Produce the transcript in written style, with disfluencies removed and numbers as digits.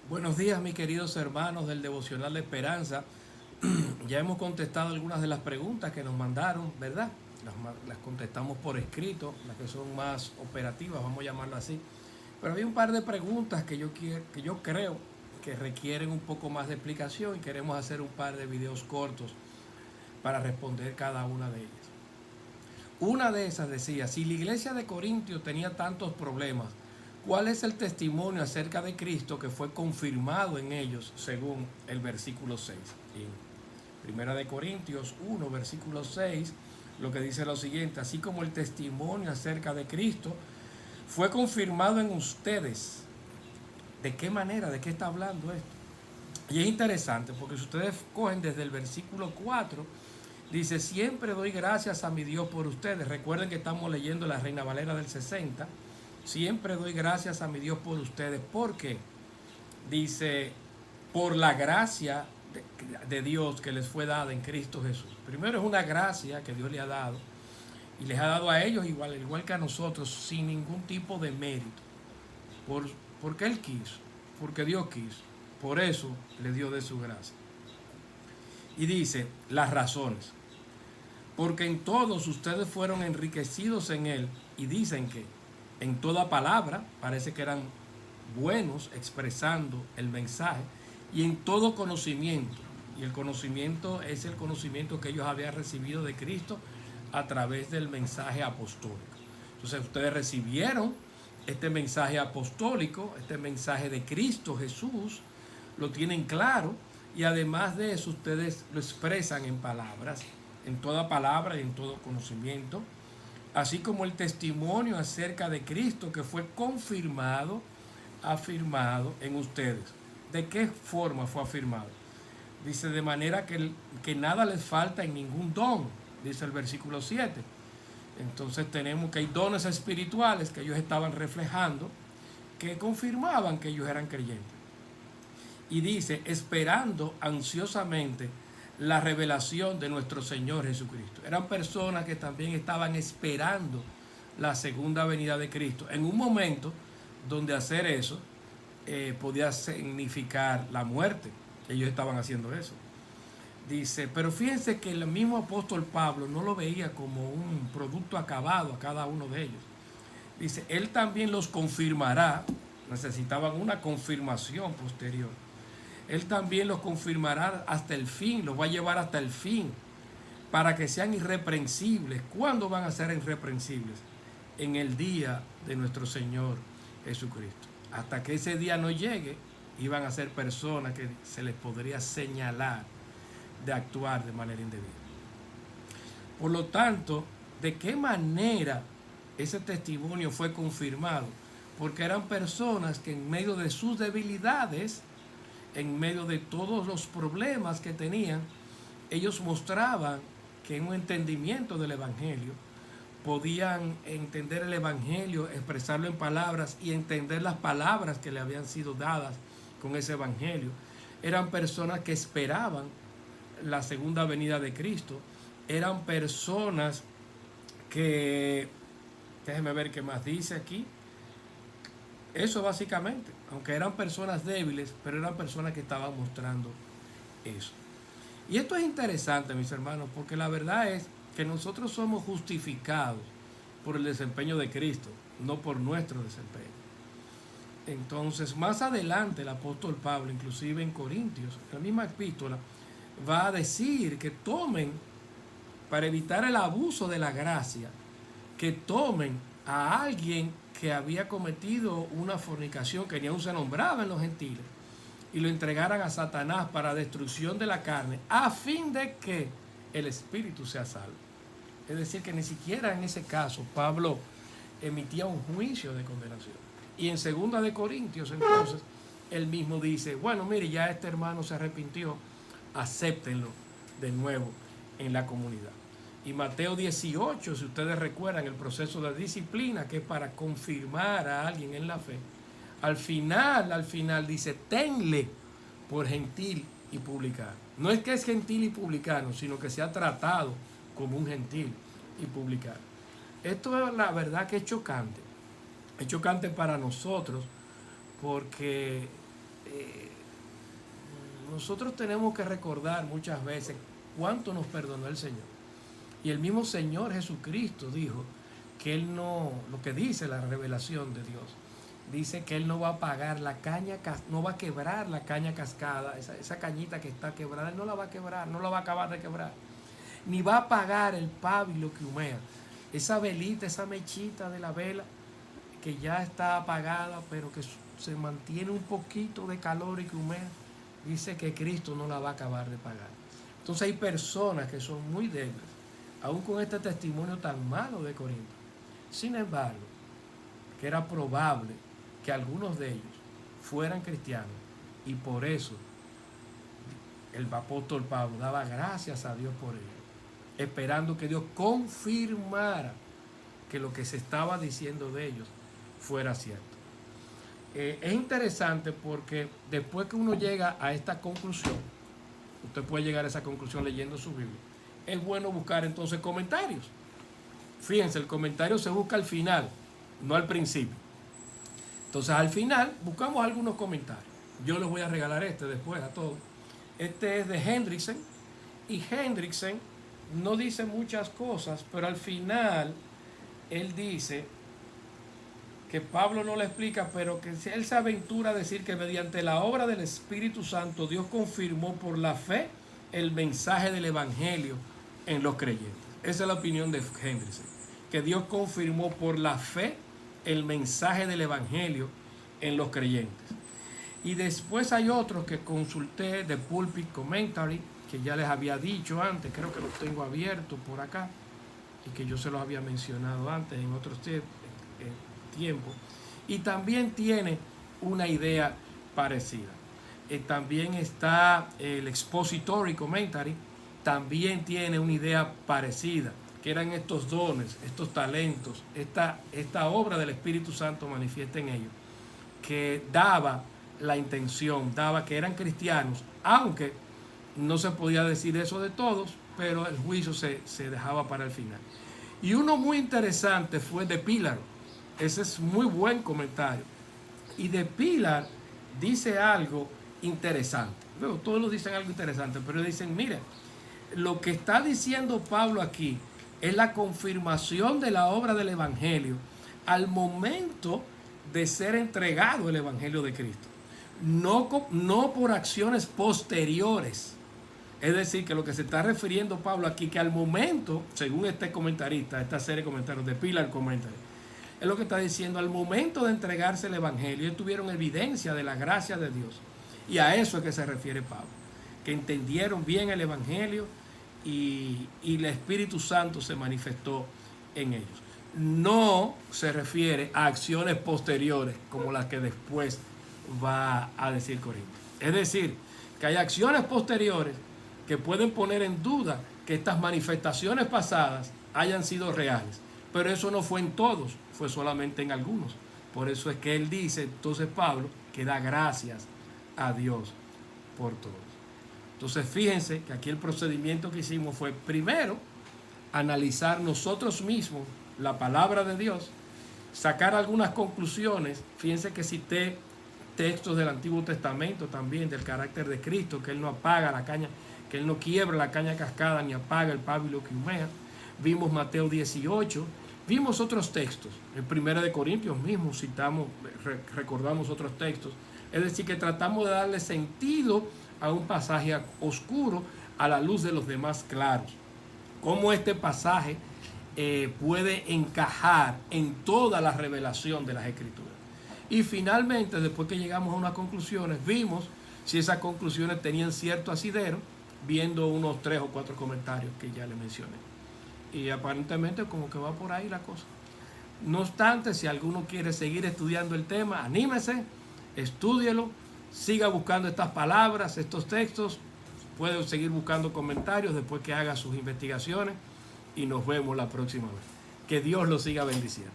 Buenos días, mis queridos hermanos del Devocional de Esperanza. Ya hemos contestado algunas de las preguntas que nos mandaron, ¿verdad? Las contestamos por escrito, las que son más operativas, vamos a llamarlo así. Pero hay un par de preguntas que yo creo que requieren un poco más de explicación y queremos hacer un par de videos cortos para responder cada una de ellas. Una de esas decía, si la iglesia de Corintio tenía tantos problemas, ¿cuál es el testimonio acerca de Cristo que fue confirmado en ellos según el versículo 6? En Primera de Corintios 1, versículo 6, lo que dice lo siguiente, así como el testimonio acerca de Cristo fue confirmado en ustedes. ¿De qué manera? ¿De qué está hablando esto? Y es interesante porque si ustedes cogen desde el versículo 4, dice, siempre doy gracias a mi Dios por ustedes. Recuerden que estamos leyendo la Reina Valera del 60. Siempre doy gracias a mi Dios por ustedes. ¿Por qué? Dice, por la gracia de Dios que les fue dada en Cristo Jesús. Primero es una gracia que Dios le ha dado y les ha dado a ellos igual que a nosotros, sin ningún tipo de mérito. Por, porque Él quiso, porque Dios quiso. Por eso le dio de su gracia. Y dice las razones. Porque en todos ustedes fueron enriquecidos en Él. Y dicen que en toda palabra, parece que eran buenos expresando el mensaje. Y en todo conocimiento. Y el conocimiento es el conocimiento que ellos habían recibido de Cristo a través del mensaje apostólico. Entonces ustedes recibieron este mensaje apostólico, este mensaje de Cristo Jesús, lo tienen claro y además de eso ustedes lo expresan en palabras, en toda palabra y en todo conocimiento, así como el testimonio acerca de Cristo que fue confirmado, afirmado en ustedes. ¿De qué forma fue afirmado? Dice, de manera que nada les falta en ningún don, dice el versículo 7. Entonces tenemos que hay dones espirituales que ellos estaban reflejando, que confirmaban que ellos eran creyentes. Y dice, esperando ansiosamente la revelación de nuestro Señor Jesucristo. Eran personas que también estaban esperando la segunda venida de Cristo. En un momento donde hacer eso podía significar la muerte. Ellos estaban haciendo eso. Dice, pero fíjense que el mismo apóstol Pablo no lo veía como un producto acabado a cada uno de ellos. Dice, él también los confirmará, necesitaban una confirmación posterior. Él también los confirmará hasta el fin, los va a llevar hasta el fin, para que sean irreprensibles. ¿Cuándo van a ser irreprensibles? En el día de nuestro Señor Jesucristo. Hasta que ese día no llegue, iban a ser personas que se les podría señalar de actuar de manera indebida. Por lo tanto, ¿de qué manera ese testimonio fue confirmado? Porque eran personas que en medio de sus debilidades, en medio de todos los problemas que tenían, ellos mostraban que en un entendimiento del Evangelio podían entender el Evangelio, expresarlo en palabras y entender las palabras que le habían sido dadas con ese Evangelio. Eran personas que esperaban la segunda venida de Cristo. Eran personas que, déjenme ver qué más dice aquí. Eso básicamente, aunque eran personas débiles, pero eran personas que estaban mostrando eso. Y esto es interesante, mis hermanos, porque la verdad es que nosotros somos justificados por el desempeño de Cristo, no por nuestro desempeño. Entonces, más adelante el apóstol Pablo, inclusive en Corintios, en la misma epístola, va a decir que tomen, para evitar el abuso de la gracia, que tomen a alguien que había cometido una fornicación que ni aún se nombraba en los gentiles y lo entregaran a Satanás para destrucción de la carne, a fin de que el espíritu sea salvo. Es decir, que ni siquiera en ese caso Pablo emitía un juicio de condenación. Y en 2 Corintios entonces, él mismo dice, bueno, mire, ya este hermano se arrepintió, acéptenlo de nuevo en la comunidad. Y Mateo 18, si ustedes recuerdan el proceso de disciplina, que es para confirmar a alguien en la fe, al final dice, tenle por gentil y publicano. No es que es gentil y publicano, sino que se ha tratado como un gentil y publicano. Esto es la verdad que es chocante. Es chocante para nosotros porque nosotros tenemos que recordar muchas veces cuánto nos perdonó el Señor. Y el mismo Señor Jesucristo dijo que Él no, lo que dice la revelación de Dios, dice que Él no va a pagar la caña, no va a quebrar la caña cascada, esa cañita que está quebrada, Él no la va a quebrar, no la va a acabar de quebrar. Ni va a apagar el pábilo que humea. Esa velita, esa mechita de la vela que ya está apagada, pero que se mantiene un poquito de calor y que humea, dice que Cristo no la va a acabar de pagar. Entonces hay personas que son muy débiles, aún con este testimonio tan malo de Corinto. Sin embargo, que era probable que algunos de ellos fueran cristianos, y por eso el apóstol Pablo daba gracias a Dios por ellos, esperando que Dios confirmara que lo que se estaba diciendo de ellos fuera cierto. Es interesante porque después que uno llega a esta conclusión, usted puede llegar a esa conclusión leyendo su Biblia, es bueno buscar entonces comentarios. Fíjense, el comentario se busca al final, no al principio. Entonces al final buscamos algunos comentarios. Yo les voy a regalar este después a todos. Este es de Hendrickson, y Hendrickson no dice muchas cosas, pero al final él dice que Pablo no le explica, pero que él se aventura a decir que mediante la obra del Espíritu Santo Dios confirmó por la fe el mensaje del Evangelio en los creyentes. Esa es la opinión de Hendrickson, que Dios confirmó por la fe el mensaje del Evangelio en los creyentes. Y después hay otros que consulté de Pulpit Commentary, que ya les había dicho antes, creo que los tengo abiertos por acá, y que yo se los había mencionado antes en otros tiempos, y también tiene una idea parecida. También está el Expository Commentary, también tiene una idea parecida, que eran estos dones, estos talentos, esta obra del Espíritu Santo manifiesta en ellos, que daba la intención, daba que eran cristianos, aunque no se podía decir eso de todos, pero el juicio se dejaba para el final. Y uno muy interesante fue de Pilar. Ese es muy buen comentario. Y de Pilar dice algo interesante. Luego, todos lo dicen algo interesante, pero dicen, mire, lo que está diciendo Pablo aquí es la confirmación de la obra del Evangelio al momento de ser entregado el Evangelio de Cristo. No por acciones posteriores. Es decir, que lo que se está refiriendo Pablo aquí, que al momento, según este comentarista, esta serie de comentarios de Pilar Commentary, es lo que está diciendo, al momento de entregarse el Evangelio, ellos tuvieron evidencia de la gracia de Dios. Y a eso es que se refiere Pablo, que entendieron bien el Evangelio y el Espíritu Santo se manifestó en ellos. No se refiere a acciones posteriores como las que después va a decir Corinto. Es decir, que hay acciones posteriores que pueden poner en duda que estas manifestaciones pasadas hayan sido reales. Pero eso no fue en todos, fue solamente en algunos. Por eso es que él dice, entonces Pablo, que da gracias a Dios por todos. Entonces fíjense que aquí el procedimiento que hicimos fue primero analizar nosotros mismos la palabra de Dios, sacar algunas conclusiones. Fíjense que cité textos del Antiguo Testamento también, del carácter de Cristo, que Él no apaga la caña, que Él no quiebra la caña cascada ni apaga el pábilo que humea. Vimos Mateo 18, vimos otros textos, en 1 de Corintios mismo citamos, recordamos otros textos. Es decir, que tratamos de darle sentido a un pasaje oscuro a la luz de los demás claros. Cómo este pasaje puede encajar en toda la revelación de las Escrituras. Y finalmente, después que llegamos a unas conclusiones, vimos si esas conclusiones tenían cierto asidero, viendo unos 3 o 4 comentarios que ya les mencioné. Y aparentemente como que va por ahí la cosa. No obstante, si alguno quiere seguir estudiando el tema, anímese, estúdielo, siga buscando estas palabras, estos textos, puede seguir buscando comentarios después que haga sus investigaciones y nos vemos la próxima vez. Que Dios los siga bendiciendo.